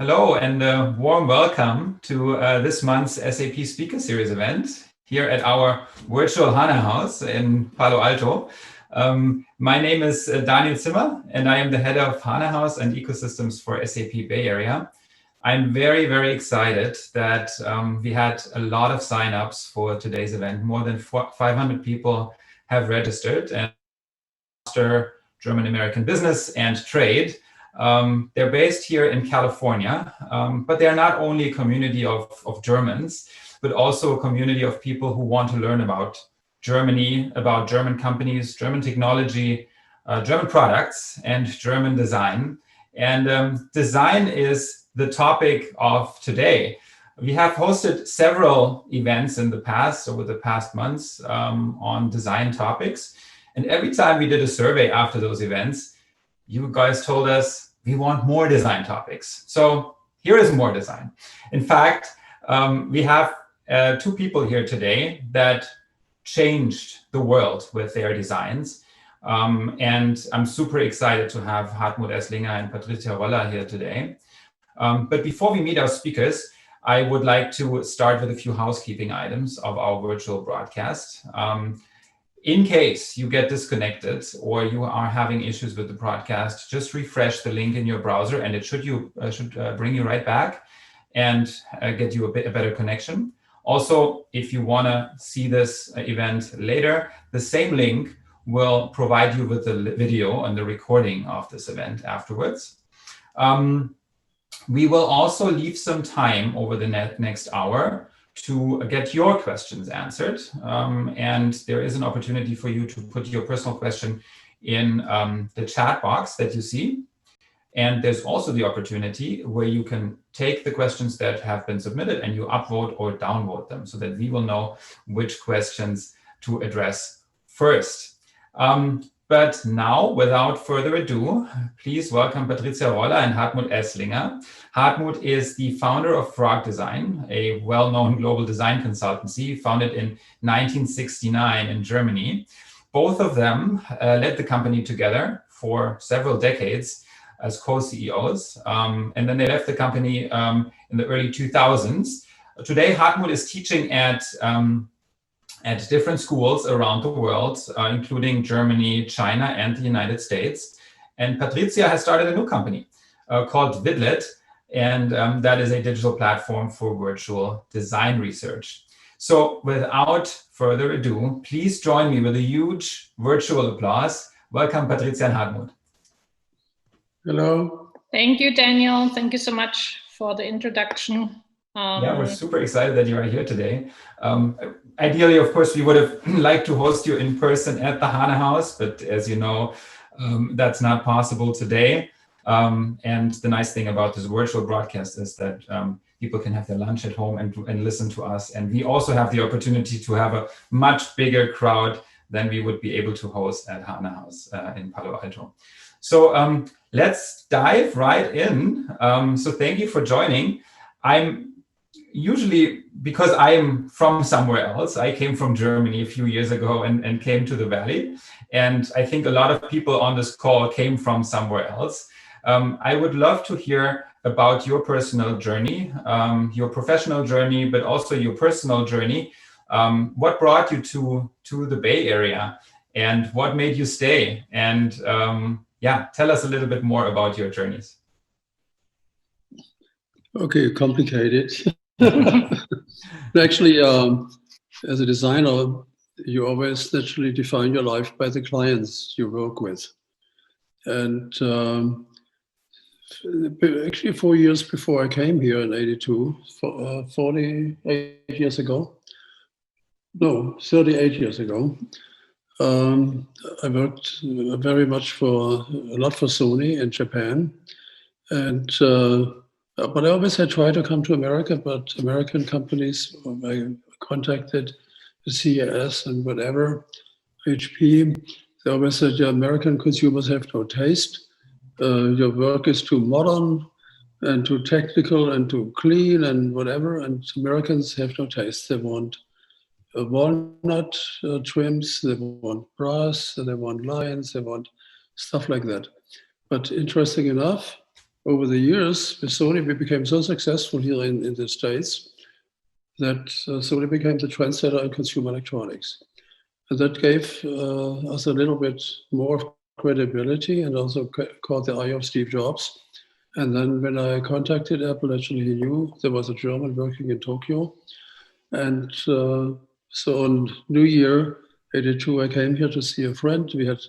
Hello and a warm welcome to this month's SAP Speaker Series event here at our virtual HanaHaus in Palo Alto. My name is Daniel Zimmer and I am the head of HanaHaus and ecosystems for SAP Bay Area. I'm very, very excited that we had a lot of signups for today's event. More than 500 people have registered, and Master German-American Business and Trade. They're based here in California, but they're not only a community of Germans, but also a community of people who want to learn about Germany, about German companies, German technology, German products, and German design. And design is the topic of today. We have hosted several events in the past, over the past months, on design topics. And every time we did a survey after those events, you guys told us we want more design topics. So here is more design. In fact, we have two people here today that changed the world with their designs. And I'm super excited to have Hartmut Esslinger and Patricia Roller here today. But before we meet our speakers, I would like to start with a few housekeeping items of our virtual broadcast. In case you get disconnected or you are having issues with the broadcast, just refresh the link in your browser and it should bring you right back and get you a better connection. Also, if you want to see this event later, the same link will provide you with the video and the recording of this event afterwards. We will also leave some time over the next hour to get your questions answered. And there is an opportunity for you to put your personal question in the chat box that you see. And there's also the opportunity where you can take the questions that have been submitted and you upvote or downvote them so that we will know which questions to address first. But now, without further ado, please welcome Patricia Roller and Hartmut Esslinger. Hartmut is the founder of Frog Design, a well-known global design consultancy founded in 1969 in Germany. Both of them led the company together for several decades as co-CEOs, and then they left the company in the early 2000s. Today, Hartmut is teaching at different schools around the world, including Germany, China, and the United States. And Patricia has started a new company called Vidlet, and that is a digital platform for virtual design research. So without further ado, please join me with a huge virtual applause. Welcome, Patricia and Hartmut. Hello. Thank you, Daniel. Thank you so much for the introduction. Yeah, we're super excited that you are here today. Ideally, of course, we would have liked to host you in person at the HanaHaus, but as you know, that's not possible today. And the nice thing about this virtual broadcast is that people can have their lunch at home and listen to us. And we also have the opportunity to have a much bigger crowd than we would be able to host at HanaHaus in Palo Alto. So let's dive right in. So thank you for joining. I'm usually, because I'm from somewhere else, I came from Germany a few years ago and came to the Valley. And I think a lot of people on this call came from somewhere else. I would love to hear about your personal journey, your professional journey, but also your personal journey. What brought you to the Bay Area and what made you stay? And yeah, tell us a little bit more about your journeys. Okay, complicated. Actually, as a designer, you always naturally define your life by the clients you work with. And actually 4 years before I came here in '82, 48 years ago, no, 38 years ago, I worked very much a lot for Sony in Japan. And but I always had tried to come to America, but American companies, I contacted the CES and whatever, HP, they always said, yeah, American consumers have no taste. Your work is too modern and too technical and too clean and whatever. And Americans have no taste. They want walnut trims, they want brass, they want lions, they want stuff like that. But interesting enough, over the years, with Sony, we became so successful here in the States that Sony became the trendsetter in consumer electronics. And that gave us a little bit more credibility and also caught the eye of Steve Jobs. And then when I contacted Apple, actually he knew there was a German working in Tokyo. And so on New Year, 82, I came here to see a friend. We had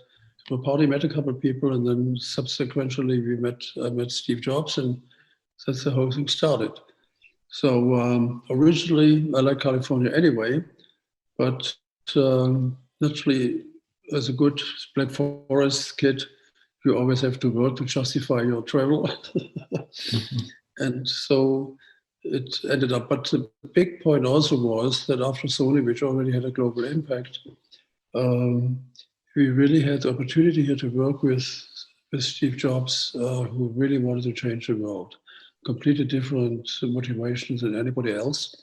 a party, met a couple of people, and then subsequently I met Steve Jobs, and that's the whole thing started. So originally, I like California anyway, but naturally, as a good Black Forest kid, you always have to work to justify your travel. And so it ended up, but the big point also was that after Sony, which already had a global impact, we really had the opportunity here to work with Steve Jobs, who really wanted to change the world. Completely different motivations than anybody else.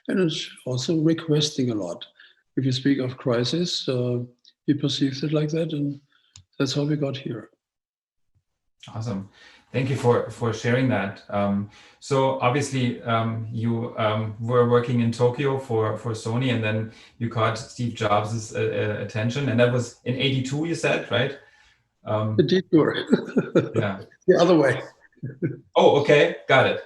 And it's also requesting a lot. If you speak of crisis, he perceives it like that, and that's how we got here. Awesome. Thank you for sharing that. So obviously you were working in Tokyo for Sony, and then you caught Steve Jobs' attention, and that was in 82, you said, right? The detour. Yeah. The other way. Oh, okay. Got it.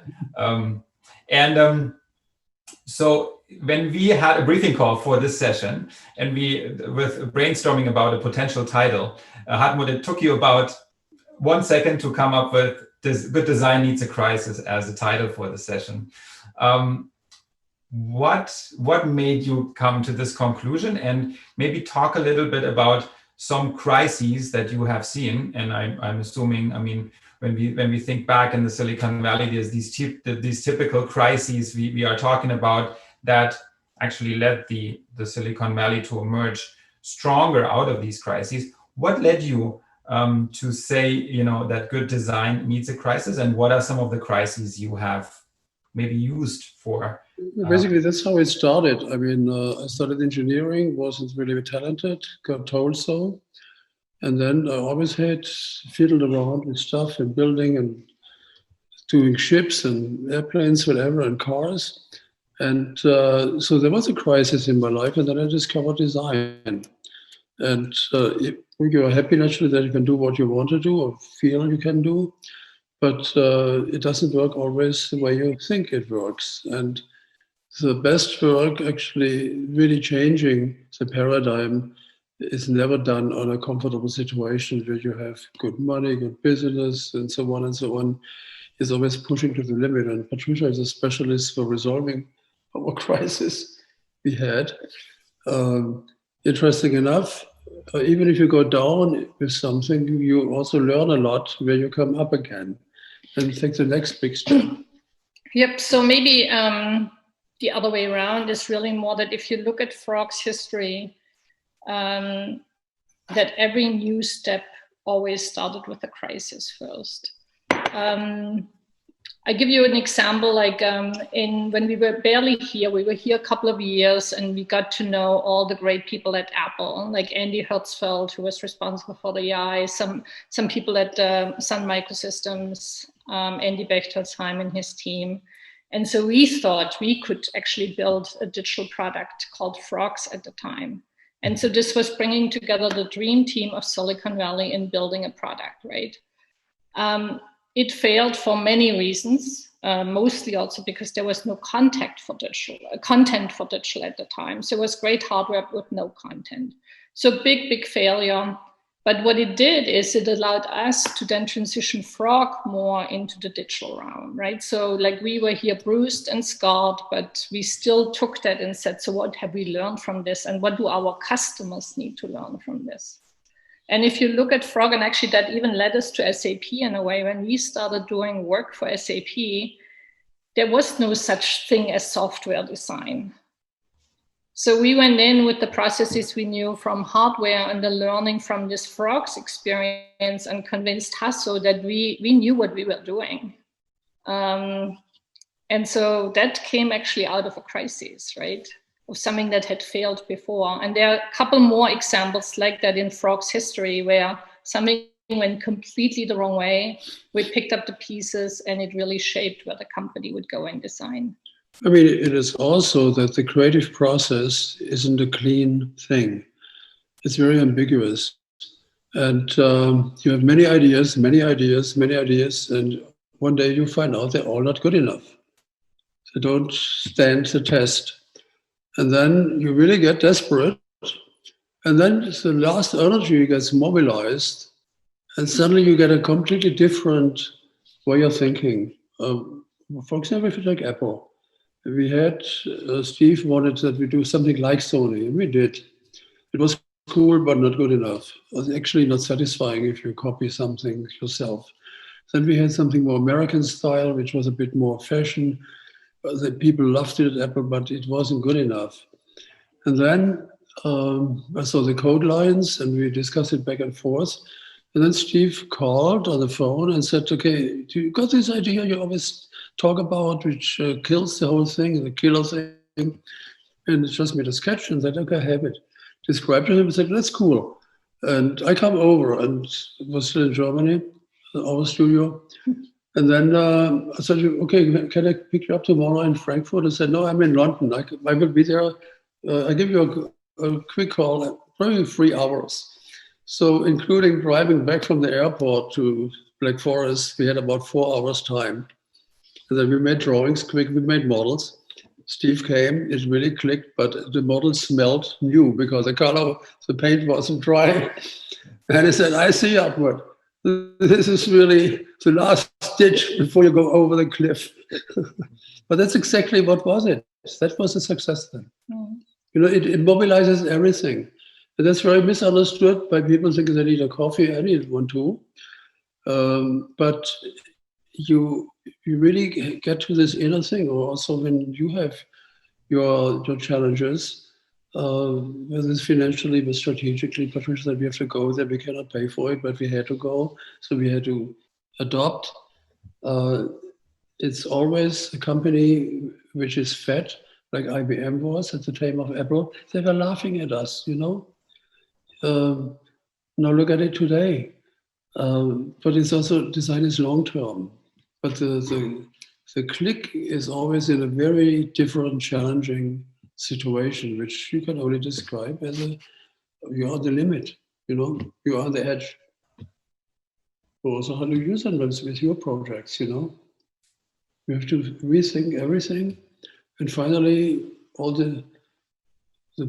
So when we had a briefing call for this session, and we with brainstorming about a potential title, Hartmut, it took you about 1 second to come up with this Good Design Needs a Crisis as a title for the session. What made you come to this conclusion, and maybe talk a little bit about some crises that you have seen? And I'm assuming, I mean, when we think back in the Silicon Valley, there's these typical crises we are talking about that actually led the Silicon Valley to emerge stronger out of these crises. What led you to say, that good design needs a crisis, and what are some of the crises you have maybe used for? Basically, that's how it started. I mean, I started engineering, wasn't really talented, got told so. And then I always had fiddled around with stuff and building and doing ships and airplanes, whatever, and cars. And so there was a crisis in my life, and then I discovered design. And you are happy naturally that you can do what you want to do or feel you can do, but it doesn't work always the way you think it works. And the best work, actually really changing the paradigm, is never done on a comfortable situation where you have good money, good business, and so on and so on. Is always pushing to the limit. And Patricia is a specialist for resolving our crisis we had. Interesting enough, even if you go down with something, you also learn a lot where you come up again and take the next big step. Yep. So maybe the other way around is really more that if you look at Frog's history, that every new step always started with a crisis first. I give you an example, like when we were barely here, we were here a couple of years, and we got to know all the great people at Apple, like Andy Hertzfeld, who was responsible for the AI, some people at Sun Microsystems, Andy Bechtolsheim and his team. And so we thought we could actually build a digital product called Frogs at the time. And so this was bringing together the dream team of Silicon Valley in building a product, right? It failed for many reasons, mostly also because there was no content for digital at the time. So it was great hardware with no content. So big failure. But what it did is it allowed us to then transition Frog more into the digital realm, right? So like we were here bruised and scarred, but we still took that and said, so what have we learned from this? And what do our customers need to learn from this? And if you look at Frog, and actually that even led us to SAP in a way, when we started doing work for SAP, there was no such thing as software design. So we went in with the processes we knew from hardware and the learning from this Frog's experience, and convinced Hasso that we knew what we were doing. And so that came actually out of a crisis, right? Of something that had failed before. And there are a couple more examples like that in Frog's history, where something went completely the wrong way. We picked up the pieces, and it really shaped where the company would go in design. I mean, it is also that the creative process isn't a clean thing. It's very ambiguous. And you have many ideas, and one day you find out they're all not good enough. They don't stand the test. And then you really get desperate. And then the last energy gets mobilized. And suddenly you get a completely different way of thinking. For example, if you take Apple, we had, Steve wanted that we do something like Sony, and we did. It was cool, but not good enough. It was actually not satisfying if you copy something yourself. Then we had something more American style, which was a bit more fashion. The people loved it at Apple, but it wasn't good enough. And then I saw the code lines, and we discussed it back and forth. And then Steve called on the phone and said, okay, you got this idea you always talk about, which kills the whole thing, the killer thing. And it just made a sketch and said, okay, I have it. Described to him and said, that's cool. And I come over, and it was still in Germany, our studio. And then I said, okay, can I pick you up tomorrow in Frankfurt? I said, no, I'm in London. I will be there. I'll give you a quick call, probably 3 hours. So including driving back from the airport to Black Forest, we had about 4 hours time. And then we made drawings quick, we made models. Steve came, it really clicked, but the model smelled new because the paint wasn't dry. And he said, I see, Hartmut, this is really the last ditch before you go over the cliff. But that's exactly what was it. That was a success then. Mm. You know, it mobilizes everything. And that's very misunderstood by people thinking they need a coffee. I need one too. But you really get to this inner thing, or also when you have your challenges, whether it's financially, but strategically, Patricia, we have to go there. We cannot pay for it, but we had to go. So we had to adopt. It's always a company which is fed, like IBM was at the time of Apple. They were laughing at us, you know. Now look at it today. But it's also, design is long term. But the click is always in a very different, challenging situation, which you can only describe as you're on the limit, you know, you're on the edge. Also, how do you use them with your projects, you know? You have to rethink everything. And finally, all the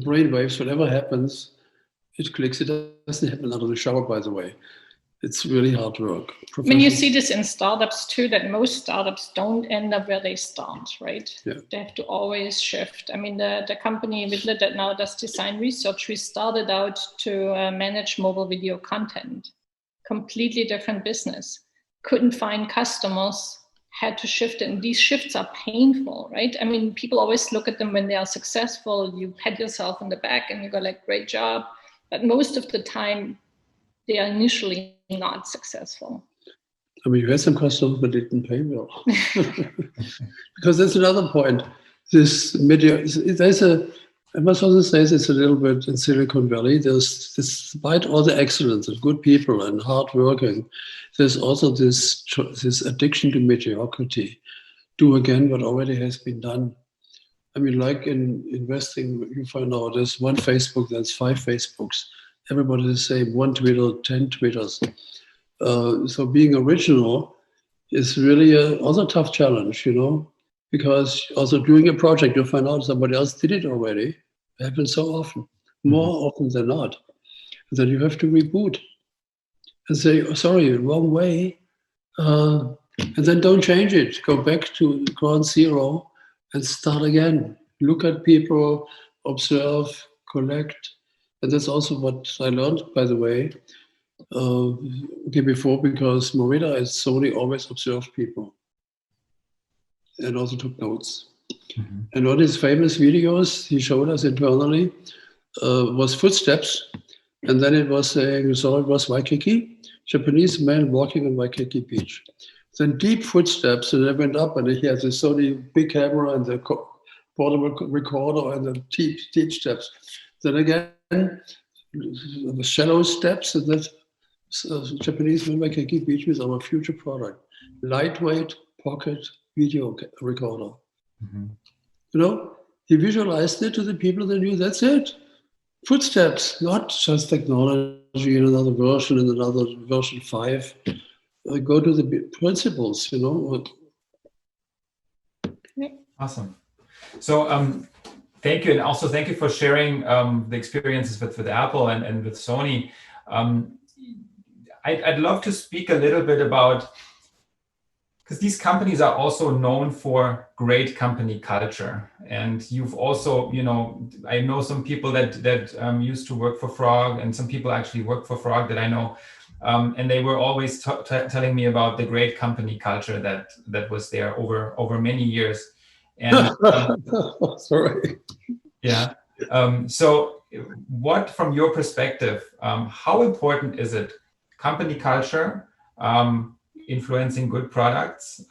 brain waves, whatever happens, it clicks. It doesn't happen out of the shower, by the way. It's really hard work. I mean, you see this in startups too, that most startups don't end up where they start, right? Yeah. They have to always shift. I mean, the company Widlet that now does design research, we started out to manage mobile video content. Completely different business. Couldn't find customers, had to shift it. And these shifts are painful, right? I mean, people always look at them when they are successful. You pat yourself on the back and you go like, great job. But most of the time, they are initially not successful. I mean, you had some customers, but they didn't pay well. Because that's another point. This media, I must also say it's a little bit in Silicon Valley. Despite all the excellence of good people and hard working, there's also this addiction to mediocrity. Do again what already has been done. I mean, like in investing, you find out there's one Facebook, there's 5 Facebooks. Everybody the same, 1 Twitter, 10 Twitters. So being original is really also a tough challenge, you know, because also doing a project, you find out somebody else did it already. It happens so often, more often than not. And then you have to reboot and say, oh, sorry, wrong way. And then don't change it. Go back to ground zero and start again. Look at people, observe, collect. And that's also what I learned, by the way, before, because Morita at Sony always observed people and also took notes. Mm-hmm. And one of his famous videos he showed us internally was footsteps. And then it was saying, you saw it was Waikiki, Japanese man walking on Waikiki beach. Then deep footsteps, and I went up and he had the Sony big camera and the portable recorder and the deep steps. Then again, the shallow steps, and that Japanese filmmaker Keith Beach with our future product, lightweight pocket video recorder. Mm-hmm. You know, he visualized it to the people that knew that's it. Footsteps, not just technology in another version 5. Go to the principles, you know. Awesome. So thank you. And also thank you for sharing the experiences with Apple and with Sony. I'd love to speak a little bit about, because these companies are also known for great company culture. And you've also, you know, I know some people that used to work for Frog, and some people actually work for Frog that I know. And they were always telling me about the great company culture that was there over many years. And sorry. Yeah. So what, from your perspective, how important is it, company culture, influencing good products,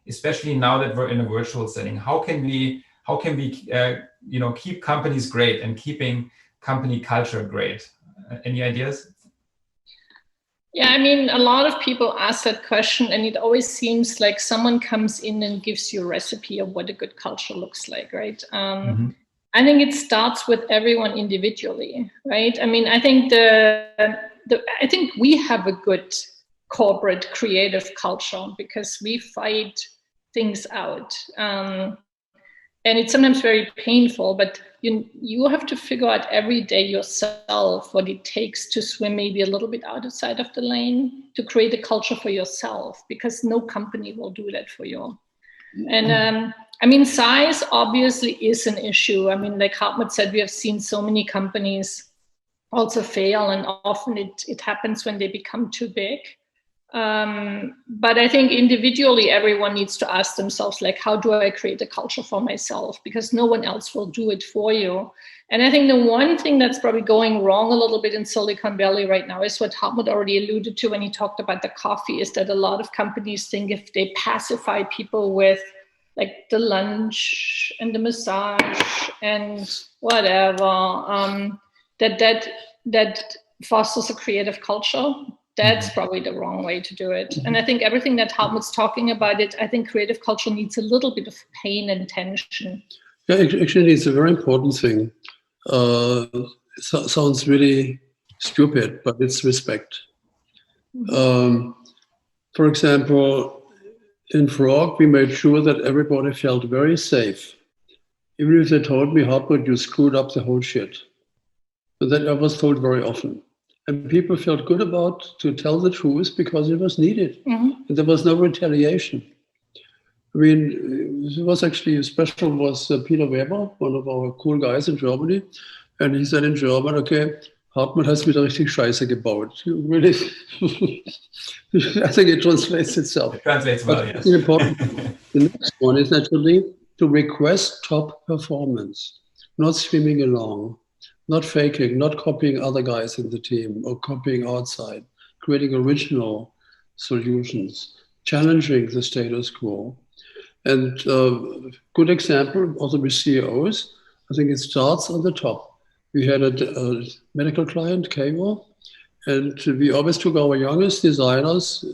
especially now that we're in a virtual setting? How can we you know, keep companies great and keeping company culture great? Any ideas? Yeah, I mean, a lot of people ask that question, and it always seems like someone comes in and gives you a recipe of what a good culture looks like, right? Mm-hmm. I think it starts with everyone individually, right? I mean, I think I think we have a good corporate creative culture because we fight things out. And it's sometimes very painful, but you have to figure out every day yourself what it takes to swim maybe a little bit outside of the lane to create a culture for yourself, because no company will do that for you. And I mean, size obviously is an issue. I mean, like Hartmut said, we have seen so many companies also fail, and often it happens when they become too big. But I think individually, everyone needs to ask themselves, like, how do I create a culture for myself? Because no one else will do it for you. And I think the one thing that's probably going wrong a little bit in Silicon Valley right now is what Hartmut already alluded to when he talked about the coffee, is that a lot of companies think if they pacify people with like the lunch and the massage and whatever, that fosters a creative culture. That's probably the wrong way to do it. And I think everything that Hartmut's talking about, I think creative culture needs a little bit of pain and tension. Yeah, actually, it's a very important thing. Sounds really stupid, but it's respect. For example, in Frog, we made sure that everybody felt very safe. Even if they told me, Hartmut, you screwed up the whole shit. But that I was told very often. And people felt good about to tell the truth because it was needed. And there was no retaliation. I mean, it was actually special was Peter Weber, one of our cool guys in Germany. And he said in German, okay, Hartmut has wieder richtig Scheiße gebaut. Really, I think it translates itself. It translates well, yes. Important. The next one is naturally to request top performance, not swimming along. Not faking, not copying other guys in the team or copying outside, creating original solutions, challenging the status quo. And good example also with CEOs, I think it starts on the top. We had a medical client, Kavo, and we always took our youngest designers,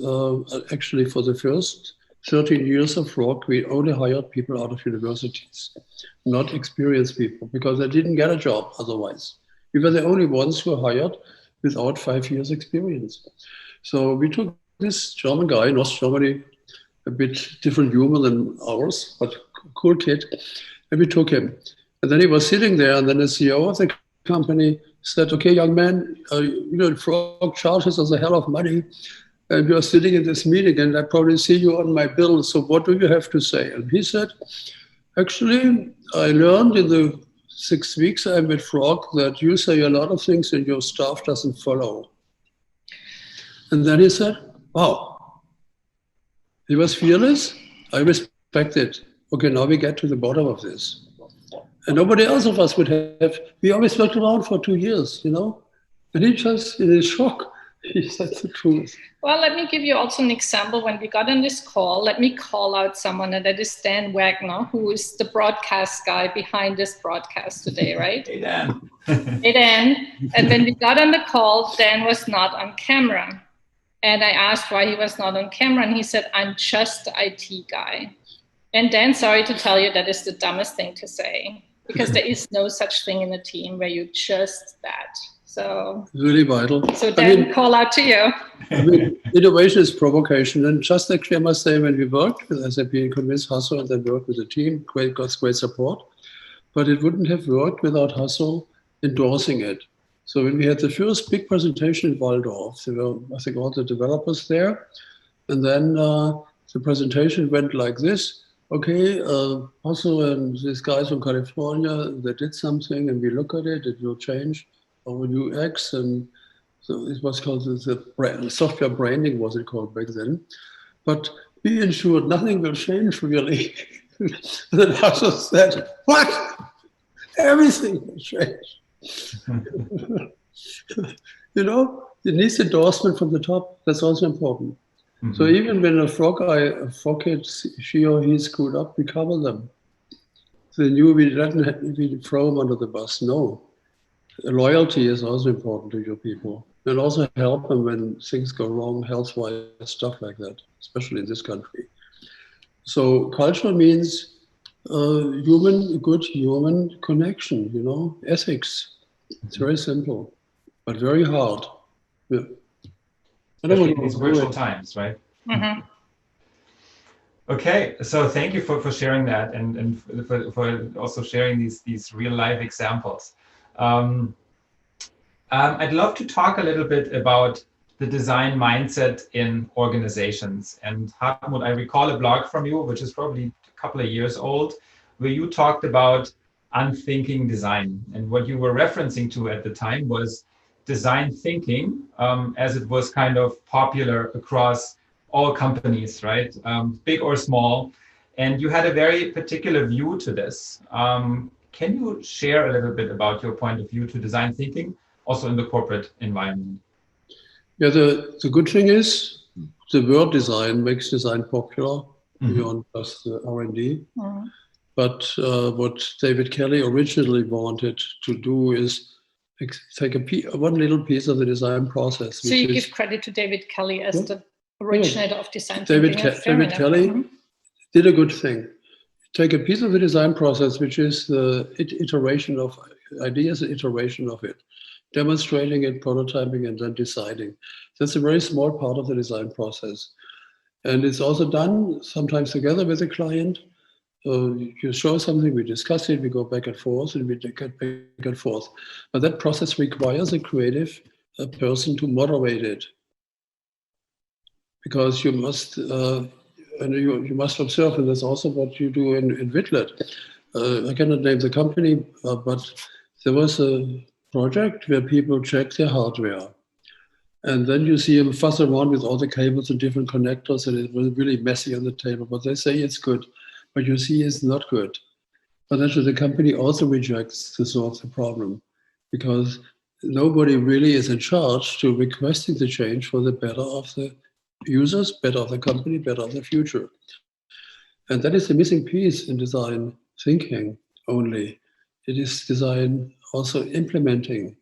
actually for the first 13 years of Rock, we only hired people out of universities, not experienced people, because they didn't get a job otherwise. We were the only ones who were hired without 5 years experience. So we took this German guy in North Germany, a bit different humor than ours, but cool kid, and we took him. And then he was sitting there, and then the CEO of the company said, okay, young man, you know, Frog charges us a hell of money, and you're sitting in this meeting, and I probably see you on my bill, so what do you have to say? And he said, actually, I learned in the 6 weeks I'm at Frog that you say a lot of things and your staff doesn't follow. And then he said, wow. He was fearless. I respect it. Okay, now we get to the bottom of this. And nobody else of us would have. We always worked around for 2 years, you know? And he just, in his shock, he said the truth. Well, let me give you also an example. When we got on this call, let me call out someone, and that is Dan Wagner, who is the broadcast guy behind this broadcast today, right? Hey, Dan. Hey, Dan. And when we got on the call, Dan was not on camera. And I asked why he was not on camera, and he said, I'm just the IT guy. And Dan, sorry to tell you, that is the dumbest thing to say, because there is no such thing in a team where you're just that. So really vital. So Dan, call out to you. Innovation is provocation. And just actually, I must say, when we worked with SAP and convinced Hasso and then worked with the team, got great support. But it wouldn't have worked without Hasso endorsing it. So when we had the first big presentation in Waldorf, there were, I think, all the developers there. And then the presentation went like this. Okay, Hasso and these guys from California, they did something, and we look at it, it will change our UX. And so it was called the software branding, was it called back then. But be ensured nothing will change really. And then Hasso said, what? Everything will change. You know, it needs endorsement from the top. That's also important. Mm-hmm. So even when a frog kid, she or he screwed up, we cover them. So they knew we throw them under the bus. No. Loyalty is also important to your people. And also help them when things go wrong, health-wise, stuff like that, especially in this country. So culture means good human connection, you know, ethics. It's very simple, but very hard. Yeah. Especially in these virtual times, right? Mm-hmm. Okay, so thank you for sharing that and for also sharing these real life examples. I'd love to talk a little bit about the design mindset in organizations. And Hartmut, I recall a blog from you, which is probably a couple of years old, where you talked about unthinking design. And what you were referencing to at the time was design thinking, as it was kind of popular across all companies, right? Big or small. And you had a very particular view to this. Can you share a little bit about your point of view to design thinking, also in the corporate environment? Yeah, the good thing is the word design makes design popular beyond just the R&D. Mm-hmm. But what David Kelly originally wanted to do is take one little piece of the design process. So you give credit to David Kelly as the originator of design thinking. David Kelly did a good thing. Take a piece of the design process, which is the iteration of ideas, iteration of it, demonstrating it, prototyping, and then deciding. That's a very small part of the design process. And it's also done sometimes together with the client. You show something, we discuss it, we go back and forth, and we get back and forth. But that process requires a creative person to moderate it. Because you must, you must observe, and that's also what you do in Witlet. I cannot name the company, but there was a project where people check their hardware. And then you see them fuss around with all the cables and different connectors, and it was really messy on the table. But they say it's good, but you see it's not good. But actually, the company also rejects to solve the problem, because nobody really is in charge to requesting the change for the better of the users, better of the company, better of the future. And that is the missing piece in design thinking only. It is design also implementing,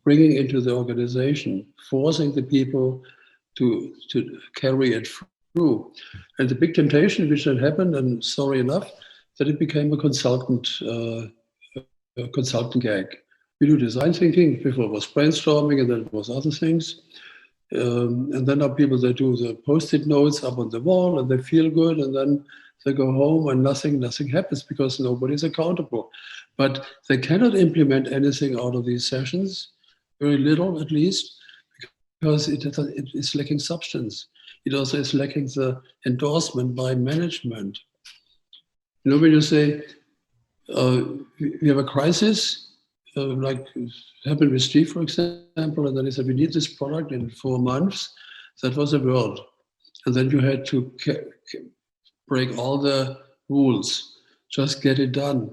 bringing into the organization, forcing the people to carry it through. And the big temptation which had happened, and sorry enough, that it became a consultant gag. We do design thinking. Before it was brainstorming, and then it was other things. And then are people that do the post-it notes up on the wall, and they feel good, and then they go home and nothing happens because nobody's accountable. But they cannot implement anything out of these sessions, very little at least, because it is lacking substance. It also is lacking the endorsement by management. You know, when you say we have a crisis, like happened with Steve, for example, and then he said, we need this product in 4 months. That was a word. And then you had to break all the rules, just get it done.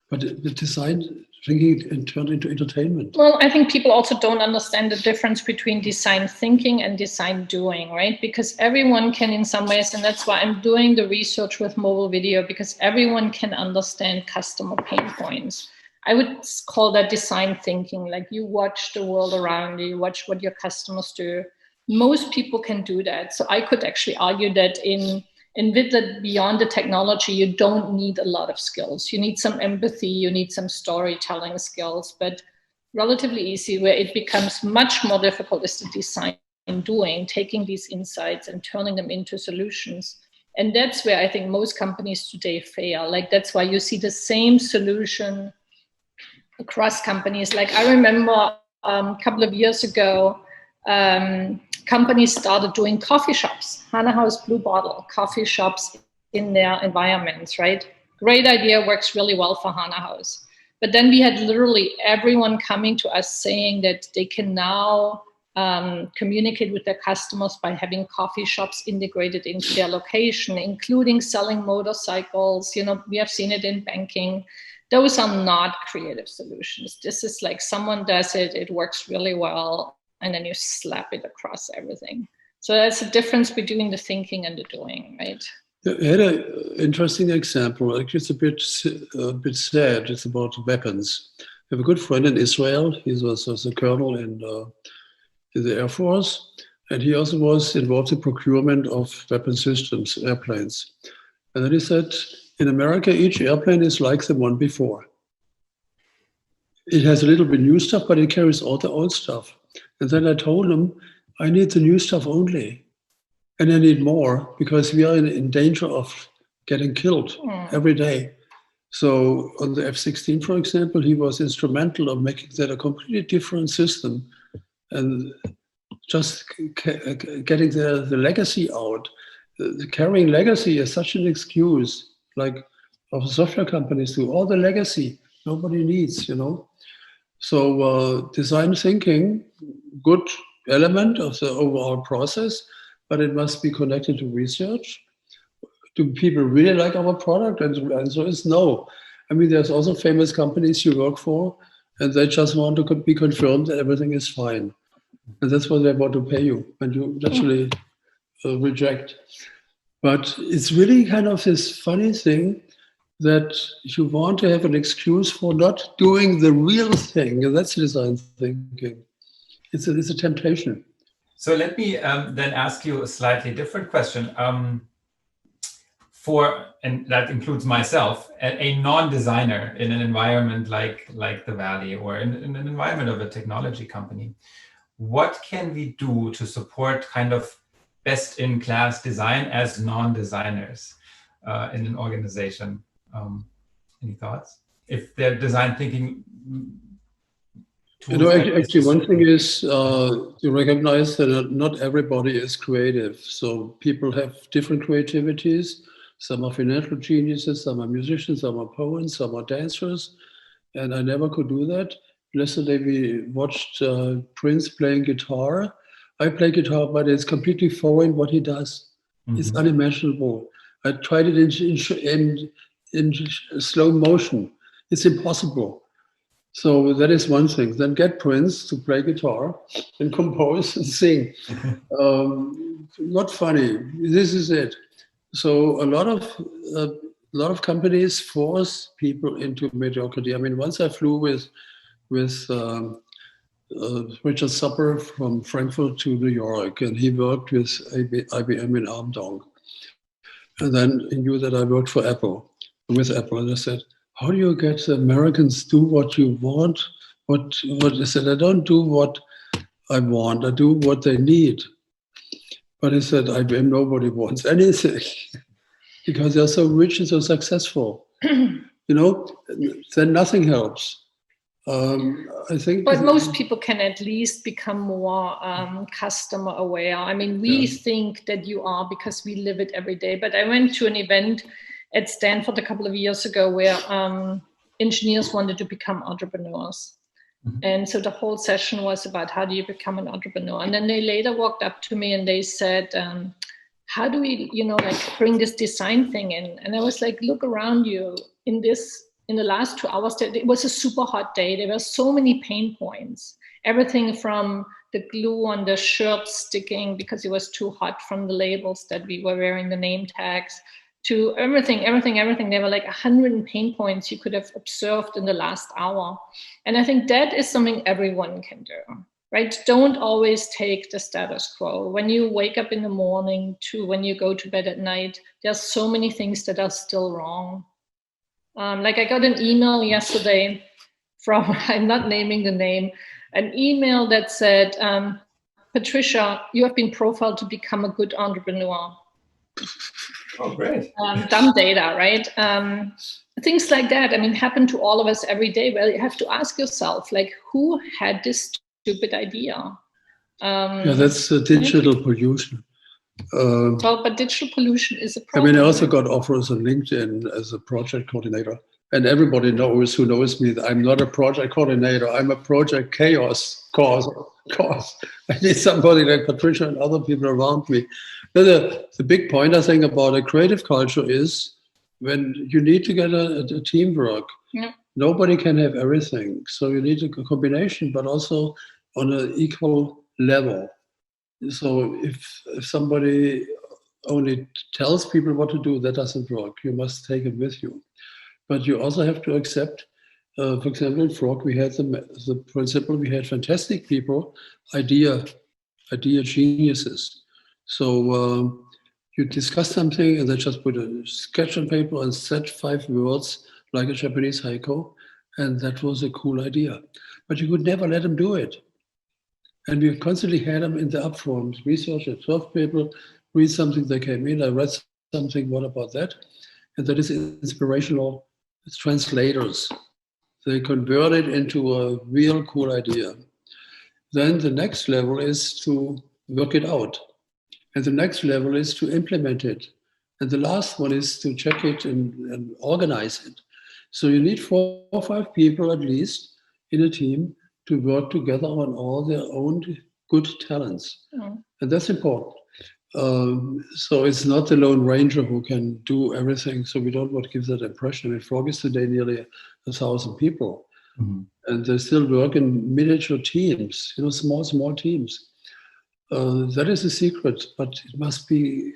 But the design thinking turned into entertainment. Well, I think people also don't understand the difference between design thinking and design doing, right? Because everyone can in some ways, and that's why I'm doing the research with mobile video, because everyone can understand customer pain points. I would call that design thinking. Like you watch the world around you, you watch what your customers do. Most people can do that. So I could actually argue that in with that beyond the technology, you don't need a lot of skills. You need some empathy, you need some storytelling skills, but relatively easy. Where it becomes much more difficult is the design doing, taking these insights and turning them into solutions. And that's where I think most companies today fail. Like that's why you see the same solution across companies. Like I remember a couple of years ago, companies started doing coffee shops, HanaHaus Blue Bottle, coffee shops in their environments, right? Great idea, works really well for HanaHaus. But then we had literally everyone coming to us saying that they can now communicate with their customers by having coffee shops integrated into their location, including selling motorcycles. You know, we have seen it in banking. Those are not creative solutions. This is like someone does it, it works really well, and then you slap it across everything. So that's the difference between the thinking and the doing, right? I had an interesting example. Like it's a bit sad. It's about weapons. I have a good friend in Israel. He was a colonel in the Air Force, and he also was involved in procurement of weapon systems, airplanes. And then he said, in America, each airplane is like the one before. It has a little bit new stuff, but it carries all the old stuff. And then I told him, I need the new stuff only. And I need more because we are in danger of getting killed every day. So on the F-16, for example, he was instrumental of making that a completely different system and just getting the legacy out. The carrying legacy is such an excuse, like of software companies do. All the legacy nobody needs, you know. So design thinking, good element of the overall process, but it must be connected to research. Do people really like our product? And the answer is no. I mean, there's also famous companies you work for, and they just want to be confirmed that everything is fine. And that's what they want to pay you, and you naturally reject. But it's really kind of this funny thing that you want to have an excuse for not doing the real thing, and that's design thinking. It's a temptation. So let me then ask you a slightly different question. And that includes myself, a non-designer in an environment like the Valley or in an environment of a technology company, what can we do to support kind of best-in-class design as non-designers in an organization? Any thoughts? If they're design thinking tools, you know, actually, one thing is to recognize that not everybody is creative. So people have different creativities. Some are financial geniuses, some are musicians, some are poets, some are dancers. And I never could do that. Yesterday we watched Prince playing guitar. I play guitar, but it's completely foreign what he does. Mm-hmm. It's unimaginable. I tried it in slow motion. It's impossible. So that is one thing. Then get Prince to play guitar and compose and sing. Not funny. This is it. So a lot of companies force people into mediocrity. I mean, once I flew with Richard Supper from Frankfurt to New York, and he worked with IBM in Armdong. And then he knew that I worked for Apple, with Apple, and I said, how do you get the Americans do what you want? What I said, I don't do what I want, I do what they need. But he said, IBM, nobody wants anything because they're so rich and so successful. You know, then nothing helps. I think. But most people can at least become more customer aware. I mean, we think that you are because we live it every day. But I went to an event at Stanford a couple of years ago where engineers wanted to become entrepreneurs. Mm-hmm. And so the whole session was about how do you become an entrepreneur? And then they later walked up to me and they said, how do we, bring this design thing in? And I was like, look around you in the last 2 hours, it was a super hot day. There were so many pain points, everything from the glue on the shirt sticking because it was too hot from the labels that we were wearing, the name tags, to everything. There were like 100 pain points you could have observed in the last hour. And I think that is something everyone can do, right? Don't always take the status quo. When you wake up in the morning to when you go to bed at night, there's so many things that are still wrong. Like I got an email yesterday from, I'm not naming the name, an email that said, Patricia, you have been profiled to become a good entrepreneur. Oh, great. Dumb data, right? Things like that, I mean, happen to all of us every day. Well, you have to ask yourself, like, who had this stupid idea? Yeah, that's digital pollution. Well, but digital pollution is a problem. I mean, I also got offers on LinkedIn as a project coordinator. And everybody knows who knows me that I'm not a project coordinator. I'm a project chaos cause. I need somebody like Patricia and other people around me. The big point, I think, about a creative culture is when you need to get a teamwork. Yeah. Nobody can have everything. So you need a combination, but also on an equal level. So if somebody only tells people what to do, that doesn't work. You must take it with you. But you also have to accept, for example, in Frog, we had the principle, we had fantastic people, idea geniuses. So you discuss something and they just put a sketch on paper and said 5 words like a Japanese haiku, and that was a cool idea. But you could never let them do it. And we constantly had them in the upfront, research it. 12 people read something, they came in, I read something, what about that? And that is inspirational translators. They convert it into a real cool idea. Then the next level is to work it out. And the next level is to implement it. And the last one is to check it and organize it. So you need 4 or 5 people at least in a team to work together on all their own good talents. Mm. And that's important. So it's not the Lone Ranger who can do everything. So we don't want to give that impression. I mean, Frog is today nearly 1,000 people. Mm-hmm. And they still work in miniature teams, small teams. That is a secret, but it must be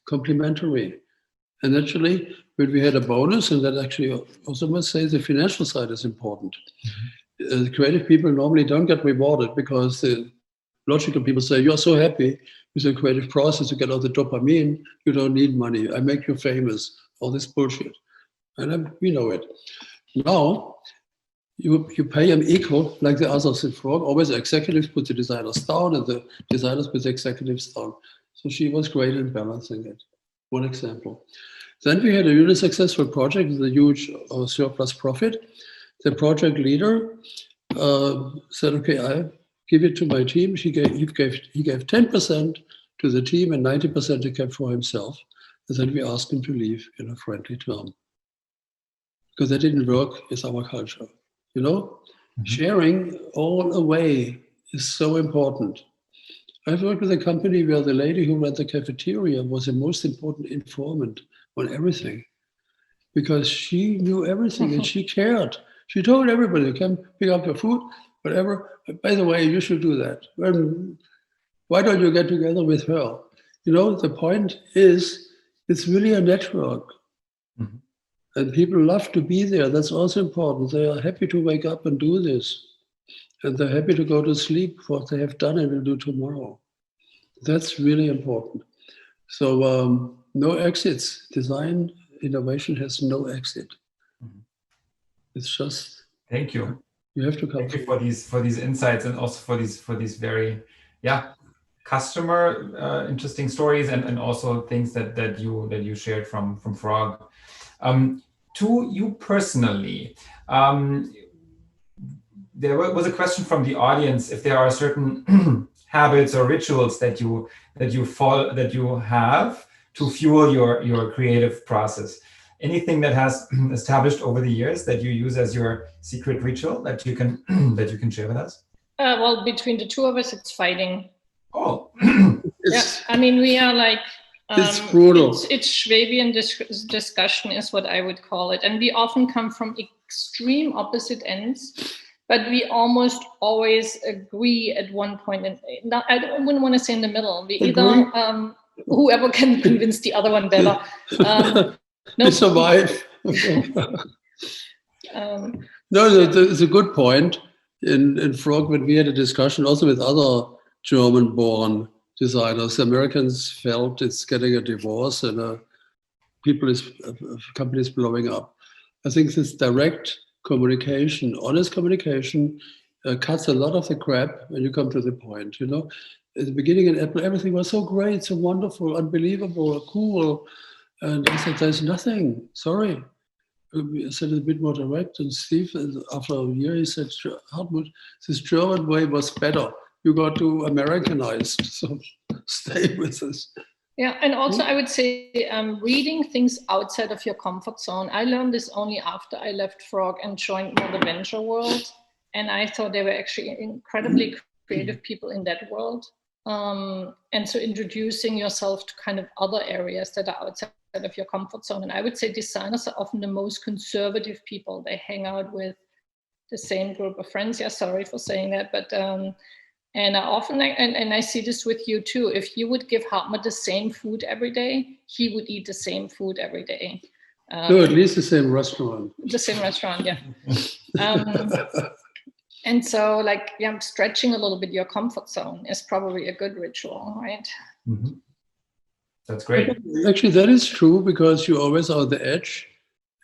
complementary. And actually, when we had a bonus, and that actually also must say the financial side is important. Mm-hmm. Creative people normally don't get rewarded because the logical people say, you're so happy with the creative process, you get all the dopamine, you don't need money, I make you famous, all this bullshit. And we know it. Now, you pay them equal, like the others in Frog. Always the executives put the designers down and the designers put the executives down. So she was great in balancing it. One example. Then we had a really successful project with a huge surplus profit. The project leader said, okay, I give it to my team. He gave 10% to the team and 90% he kept for himself. And then we asked him to leave in a friendly term. Because that didn't work with our culture. Mm-hmm. Sharing all away is so important. I've worked with a company where the lady who ran the cafeteria was the most important informant on everything. Because she knew everything and she cared. She told everybody, come pick up your food, whatever. By the way, you should do that. Why don't you get together with her? The point is, it's really a network. Mm-hmm. And people love to be there. That's also important. They are happy to wake up and do this. And they're happy to go to sleep for what they have done and will do tomorrow. That's really important. So no exits. Design innovation has no exit. Mm-hmm. It's just... Thank you. You have to come. Thank you for these insights and also for these very customer interesting stories and also things that you shared from Frog. To you personally, there was a question from the audience if there are certain habits or rituals that you have to fuel your creative process. Anything that has established over the years that you use as your secret ritual that you can share with us? Well, between the two of us, it's fighting. Oh, yeah. I mean, we are like. It's brutal. It's Schwabian discussion is what I would call it. And we often come from extreme opposite ends, but we almost always agree at one point. I wouldn't want to say in the middle. We either whoever can convince the other one better. No, survive. No, it's a good point. In Frog, when we had a discussion also with other German-born designers, Americans felt it's getting a divorce and companies blowing up. I think this direct communication, honest communication, cuts a lot of the crap when you come to the point. You know, at the beginning in Apple, everything was so great, so wonderful, unbelievable, cool, and I said, "There's nothing. Sorry." I said it a bit more direct, and Steve, after a year, he said, "Hartmut, this German way was better. You got to Americanize, so stay with this." Yeah, and also I would say reading things outside of your comfort zone. I learned this only after I left Frog and joined more the venture world, and I thought they were actually incredibly creative people in that world. And so introducing yourself to kind of other areas that are outside of your comfort zone. And I would say designers are often the most conservative people. They hang out with the same group of friends. Yeah, sorry for saying that, but and I often, and I see this with you too, if you would give Hartmut the same food every day, he would eat the same food every day. No, at least the same restaurant. The same restaurant, yeah. And so like, yeah, stretching a little bit your comfort zone is probably a good ritual, right? Mm-hmm. That's great. Actually, that is true because you always are on the edge.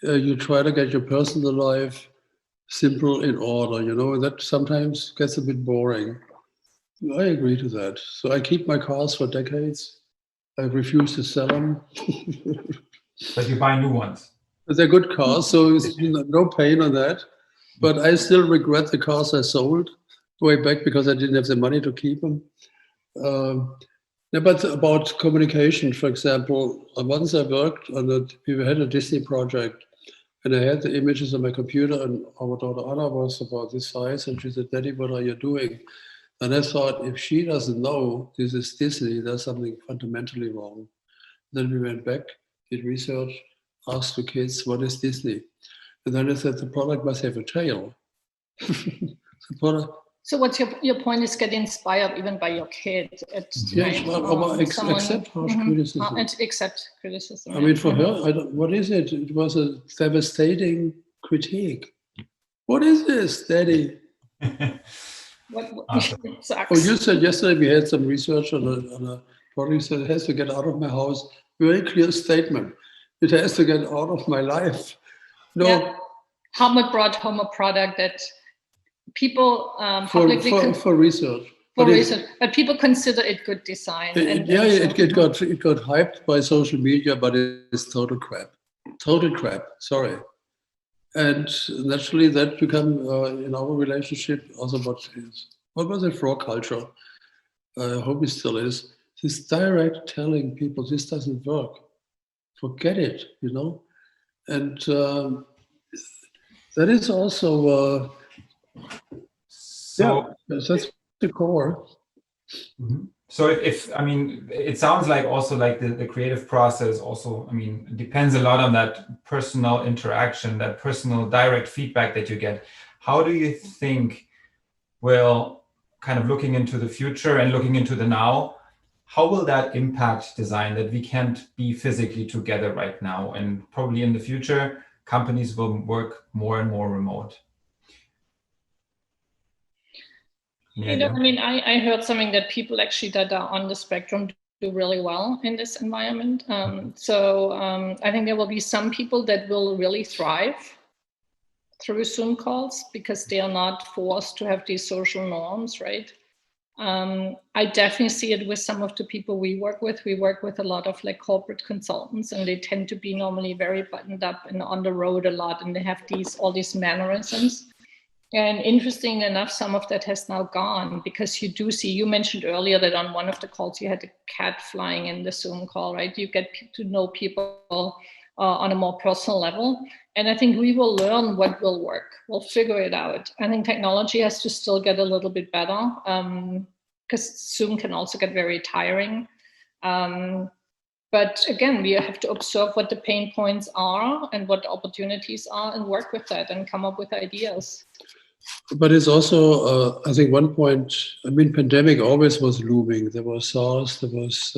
You try to get your personal life simple in order, you know, and that sometimes gets a bit boring. I agree to that. So I keep my cars for decades. I refuse to sell them. But you buy new ones. They're good cars, so it's no pain on that. But I still regret the cars I sold way back because I didn't have the money to keep them. But about communication, for example, once I worked on we had a Disney project, and I had the images on my computer, and our daughter Anna was about this size, and she said, "Daddy, what are you doing?" And I thought, if she doesn't know this is Disney, there's something fundamentally wrong. Then we went back, did research, asked the kids, what is Disney? And then I said, the product must have a tail. So what's your point is get inspired even by your kid. Yes, accept harsh criticism. Accept criticism. I mean, for her, what is it? It was a devastating critique. What is this, Daddy? Awesome. Oh, you said yesterday we had some research on a product that has to get out of my house. Very clear statement. It has to get out of my life. No. Yeah. Hartmut brought home a product that people publicly for research. But people consider it good design. It got hyped by social media, but it's total crap. Total crap. Sorry. And naturally, that become in our relationship also what was it, Frog culture? I hope it still is. This direct telling people this doesn't work. Forget it, you know. And that is also that's the core. Mm-hmm. So if I mean, it sounds like also like the creative process also, I mean, it depends a lot on that personal interaction, that personal direct feedback that you get. How do you think will kind of looking into the future and looking into the now, how will that impact design that we can't be physically together right now? And probably in the future, companies will work more and more remote. You know, I mean, I heard something that people actually that are on the spectrum do really well in this environment. I think there will be some people that will really thrive through Zoom calls because they are not forced to have these social norms, right? I definitely see it with some of the people we work with. We work with a lot of like corporate consultants, and they tend to be normally very buttoned up and on the road a lot, and they have all these mannerisms. And interesting enough, some of that has now gone because you do see, you mentioned earlier that on one of the calls you had a cat flying in the Zoom call, right? You get to know people on a more personal level. And I think we will learn what will work. We'll figure it out. I think technology has to still get a little bit better because Zoom can also get very tiring. But again, we have to observe what the pain points are and what the opportunities are and work with that and come up with ideas. But it's also, I think one point, I mean, pandemic always was looming. There was SARS, there was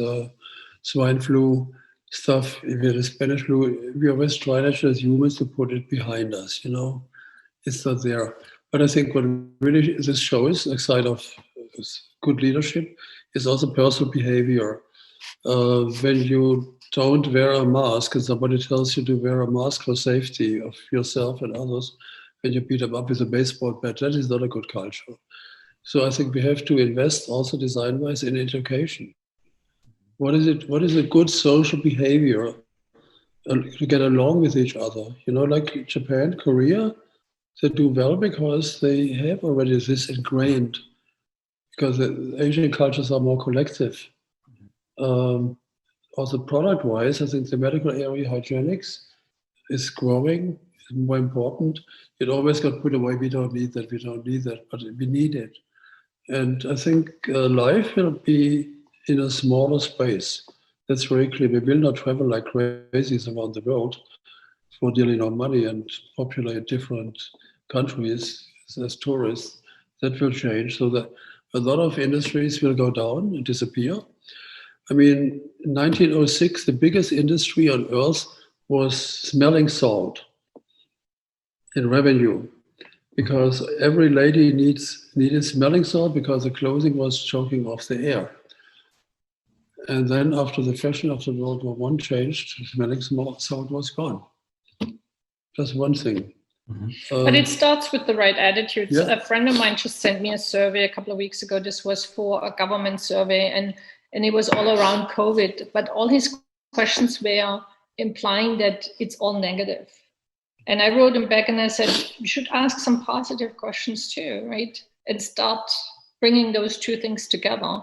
swine flu stuff, if we had a Spanish flu, we always try as humans to put it behind us, It's not there. But I think what really this shows, aside of good leadership, is also personal behavior. When you don't wear a mask and somebody tells you to wear a mask for safety of yourself and others, when you beat them up with a baseball bat, that is not a good culture. So I think we have to invest also design-wise in education. What is it? What is a good social behavior to get along with each other? Like Japan, Korea, they do well because they have already this ingrained, because the Asian cultures are more collective. Also product-wise, I think the medical area, hygienics, is growing, is more important. It always got put away, we don't need that, but we need it. And I think life will be in a smaller space. That's very clear. We will not travel like crazies around the world for dealing our money and populate different countries as tourists. That will change, so that a lot of industries will go down and disappear. I mean, in 1906, the biggest industry on earth was smelling salt in revenue, because every lady needed smelling salt because the clothing was choking off the air. And then after the fashion of the World War I changed, smelling salt was gone. Just one thing. Mm-hmm. But it starts with the right attitudes. Yeah. A friend of mine just sent me a survey a couple of weeks ago. This was for a government survey, and it was all around COVID. But all his questions were implying that it's all negative. And I wrote him back and I said, you should ask some positive questions too, right? And start bringing those two things together.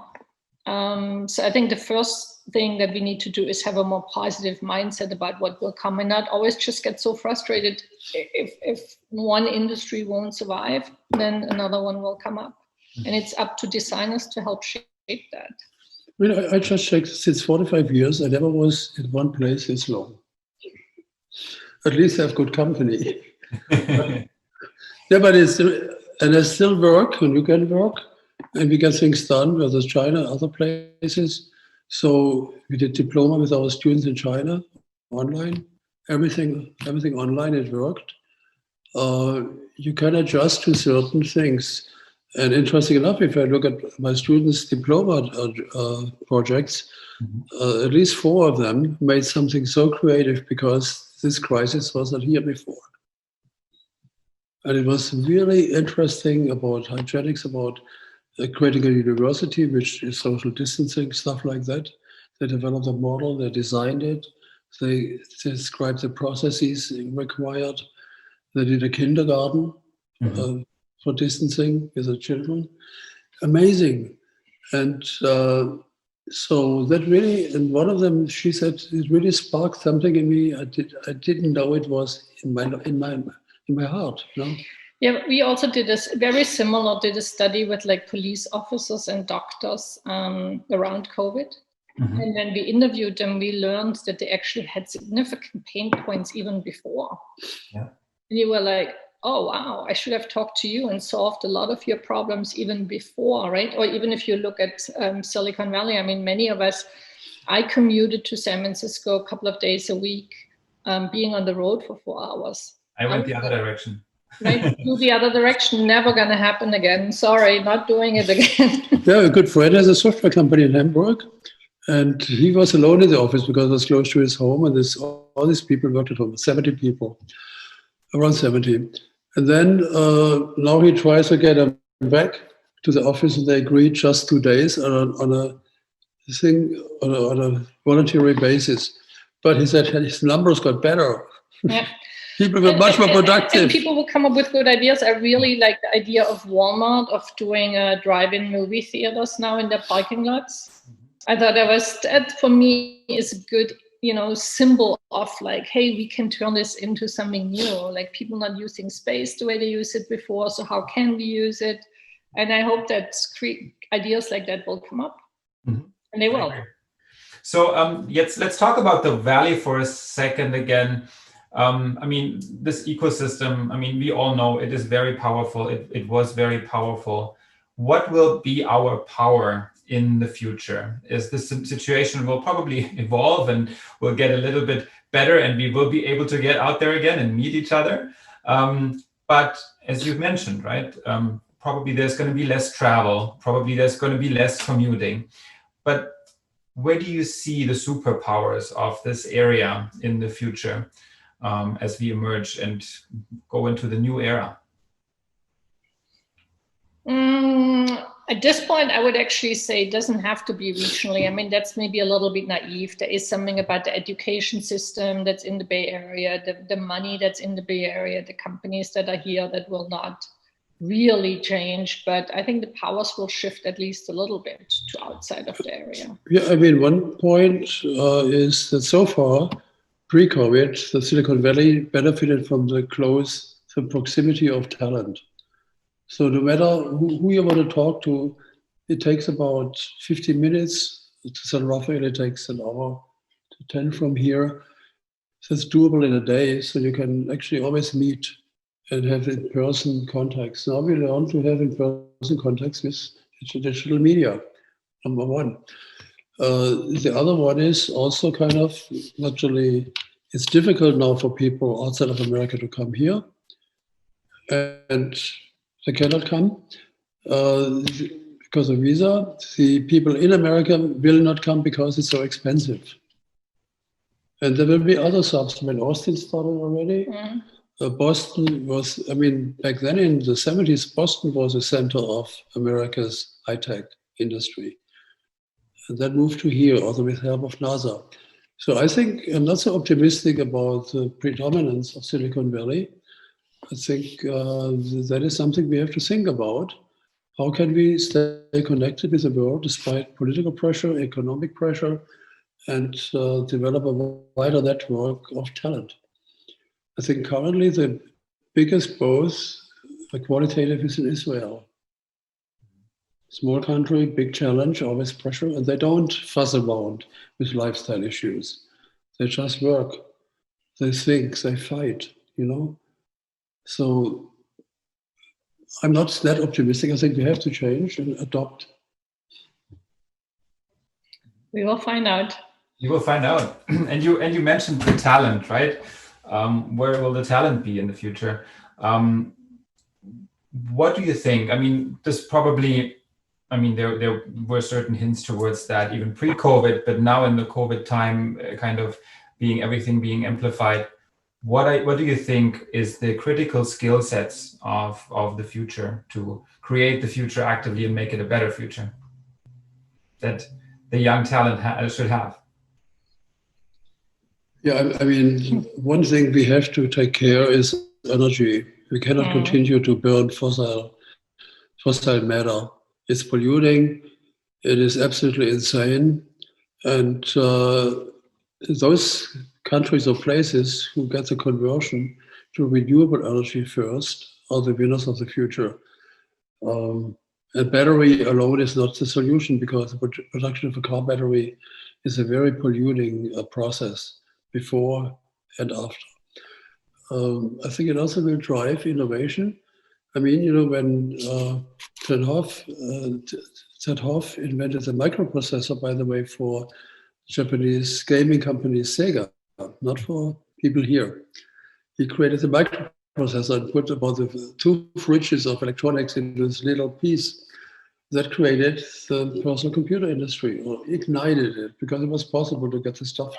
So I think the first thing that we need to do is have a more positive mindset about what will come, and not always just get so frustrated. If one industry won't survive, then another one will come up. And it's up to designers to help shape that. I mean, I just checked, since 45 years, I never was in one place this long. At least I have good company. Yeah, but I still work when you can work, and we get things done, whether it's China, other places. So we did diploma with our students in China, online, everything online, it worked. You can adjust to certain things. And interesting enough, if I look at my students' diploma projects, at least 4 of them made something so creative because this crisis was not here before. And it was really interesting about hygienics, about creating a university, which is social distancing, stuff like that. They developed a model, they designed it, they described the processes required. They did a kindergarten for distancing with the children. Amazing. And so that really, and one of them, she said, it really sparked something in me. I didn't know it was in my heart, Yeah, we also did a study with like police officers and doctors around COVID. Mm-hmm. And when we interviewed them, we learned that they actually had significant pain points even before. Yeah. And you were like, oh, wow, I should have talked to you and solved a lot of your problems even before, right? Or even if you look at Silicon Valley, I mean, many of us, I commuted to San Francisco a couple of days a week, being on the road for 4 hours. I went the other direction. Right, do the other direction, never going to happen again. Sorry, not doing it again. Yeah, a good friend has a software company in Hamburg, and he was alone in the office because it was close to his home, and all these people worked at home, 70 people, around 70. And then now he tries to get them back to the office, and they agreed just 2 days on a voluntary basis. But he said his numbers got better. Yeah. People were much more productive. And people will come up with good ideas. I really like the idea of Walmart of doing drive-in movie theaters now in their parking lots. I thought that for me is a good, symbol of like, hey, we can turn this into something new. Like people not using space the way they used it before. So how can we use it? And I hope that ideas like that will come up, and they will. So let's talk about the Valley for a second again. This ecosystem, we all know it is very powerful. It was very powerful. What will be our power in the future? Is this situation will probably evolve and will get a little bit better, and we will be able to get out there again and meet each other. But as you've mentioned, right, probably there's going to be less travel, probably there's going to be less commuting. But where do you see the superpowers of this area in the future as we emerge and go into the new era? At this point, I would actually say it doesn't have to be regionally. I mean, that's maybe a little bit naive. There is something about the education system that's in the Bay Area, the money that's in the Bay Area, the companies that are here that will not really change. But I think the powers will shift at least a little bit to outside of the area. Yeah, I mean, one point is that so far, pre-COVID, the Silicon Valley benefited from the proximity of talent. So no matter who you want to talk to, it takes about 50 minutes. To San Rafael, it takes an hour to 10 from here. So it's doable in a day. So you can actually always meet and have in-person contacts. Now we learn to have in-person contacts with digital media, number one. The other one is also kind of, naturally, it's difficult now for people outside of America to come here. And they cannot come because of visa. The people in America will not come because it's so expensive. And there will be other subs. I mean, Austin started already. Mm. Boston was, I mean, back then in the 70s, Boston was a center of America's high-tech industry. And that moved to here, also with help of NASA. So I think I'm not so optimistic about the predominance of Silicon Valley. I think that is something we have to think about. How can we stay connected with the world despite political pressure, economic pressure, and develop a wider network of talent? I think currently the biggest both qualitative is in Israel. Small country, big challenge, always pressure, and they don't fuss around with lifestyle issues. They just work, they think, they fight, you know? So I'm not that optimistic. I think we have to change and adopt. We will find out. You will find out. And you mentioned the talent, right? Where will the talent be in the future? What do you think? I mean, this probably, I mean, there were certain hints towards that even pre-COVID, but now in the COVID time, kind of everything being amplified. What do you think is the critical skill sets of the future to create the future actively and make it a better future that the young talent should have? Yeah, I mean, one thing we have to take care is energy. We cannot continue to burn fossil matter. It's polluting. It is absolutely insane. And those countries or places who get the conversion to renewable energy first are the winners of the future. A battery alone is not the solution because the production of a car battery is a very polluting process before and after. I think it also will drive innovation. I mean, you know, when Ted Hoff invented the microprocessor, by the way, for Japanese gaming company Sega, not for people here. He created the microprocessor and put about the 2 fridges of electronics in this little piece. That created the personal computer industry, or ignited it, because it was possible to get the stuff,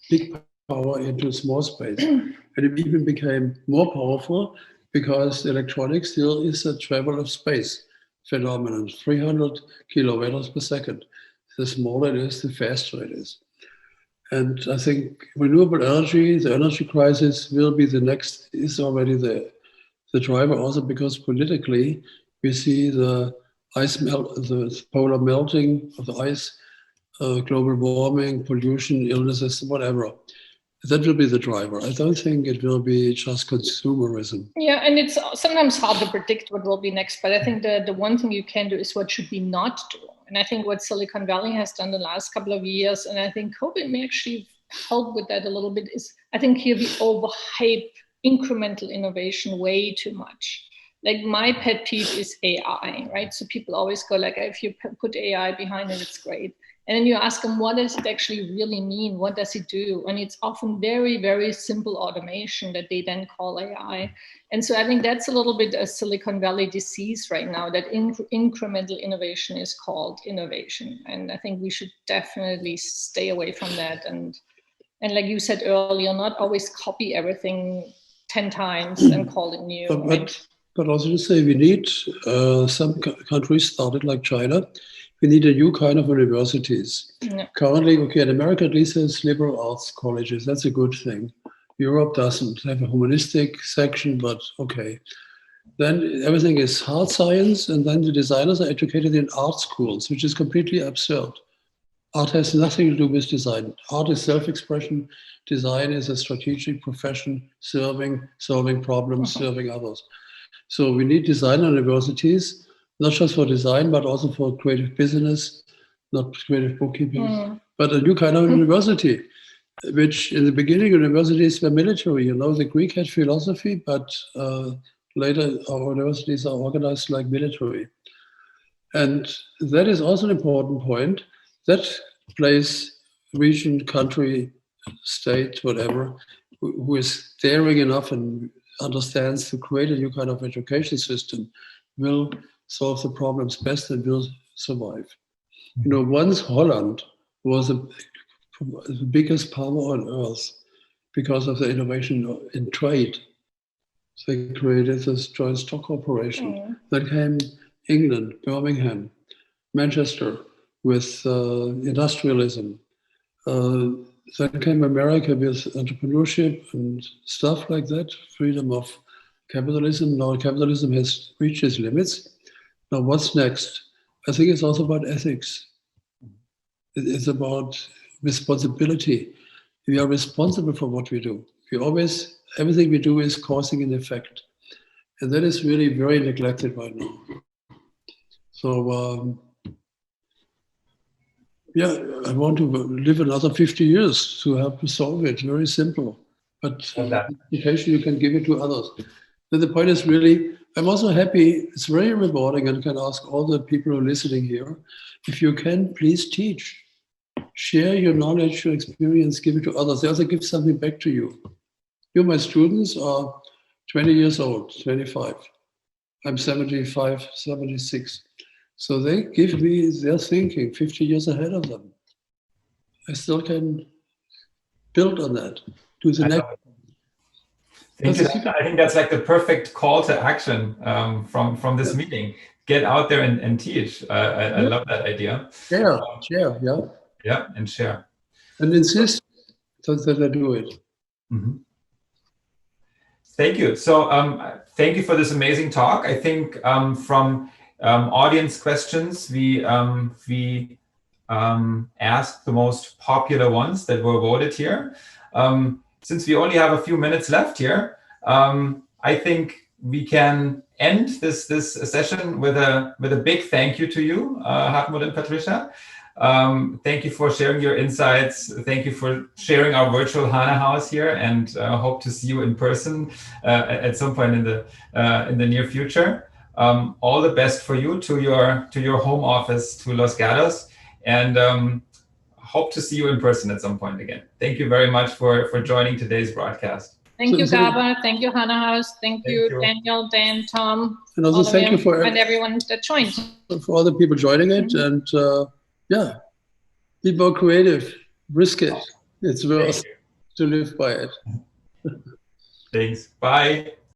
big power into small space. And it even became more powerful because electronics still is a travel of space phenomenon, 300 kilometers per second. The smaller it is, the faster it is. And I think renewable energy, the energy crisis will be the next, is already the driver also because politically we see the the polar melting of the ice, global warming, pollution, illnesses, whatever. That will be the driver. I don't think it will be just consumerism. Yeah, and it's sometimes hard to predict what will be next, but I think the one thing you can do is what should we not do. And I think what Silicon Valley has done the last couple of years, and I think COVID may actually help with that a little bit, is I think here we overhype incremental innovation way too much. like my pet peeve is AI, right? So people always go like, if you put AI behind it, it's great. And then you ask them, what does it actually really mean? What does it do? And it's often very, very simple automation that they then call AI. And so I think that's a little bit a Silicon Valley disease right now, that incremental innovation is called innovation. And I think we should definitely stay away from that. And like you said earlier, not always copy everything 10 times and call it new. But also to say we need, some countries started like China, we need a new kind of universities. Yeah. Currently, okay, in America at least there's liberal arts colleges, that's a good thing. Europe doesn't have a humanistic section, but okay. Then everything is hard science, and then the designers are educated in art schools, which is completely absurd. Art has nothing to do with design. Art is self-expression. Design is a strategic profession, solving problems, serving others. So we need design universities, not just for design, but also for creative business, not creative bookkeeping, but a new kind of university, which in the beginning universities were military. You know, the Greek had philosophy, but later our universities are organized like military. And that is also an important point. That place, region, country, state, whatever, who is daring enough and understands to create a new kind of education system will solve the problems best and will survive. You know, once Holland was the biggest power on earth because of the innovation in trade. They created this joint stock corporation. Then came England, Birmingham, Manchester with industrialism. Then came America with entrepreneurship and stuff like that, freedom of capitalism. Now capitalism has reached its limits. Now what's next? I think it's also about ethics. It's about responsibility. We are responsible for what we do. Everything we do is causing an effect. And that is really very neglected right now. So, yeah, I want to live another 50 years to help to solve it. Very simple. But education, you can give it to others. Then the point is really, I'm also happy, it's very rewarding, and can ask all the people who are listening here, if you can, please teach. Share your knowledge, your experience, give it to others. They also give something back to you. You, my students, are 20 years old, 25. I'm 75, 76. So they give me their thinking 50 years ahead of them. I still can build on that. Do the next. I think that's like the perfect call to action from this meeting. Get out there and teach. I love that idea. Share, yeah, and share. And insist that I do it. Mm-hmm. Thank you. So thank you for this amazing talk. I think from audience questions, we asked the most popular ones that were voted here. Since we only have a few minutes left here, I think we can end this session with a big thank you to you, Hartmut and Patricia. Thank you for sharing your insights. Thank you for sharing our virtual HanaHaus here, and hope to see you in person at some point in the near future. All the best for you to your home office, to Los Gatos, and hope to see you in person at some point again. Thank you very much for joining today's broadcast. Thank you, GABA. Thank you, HanaHaus. Thank you, Daniel, Dan, Tom. And also thank you for everyone that joined. For all the people joining it, and yeah, be more creative, risk it. It's worth to live by it. Thanks. Bye.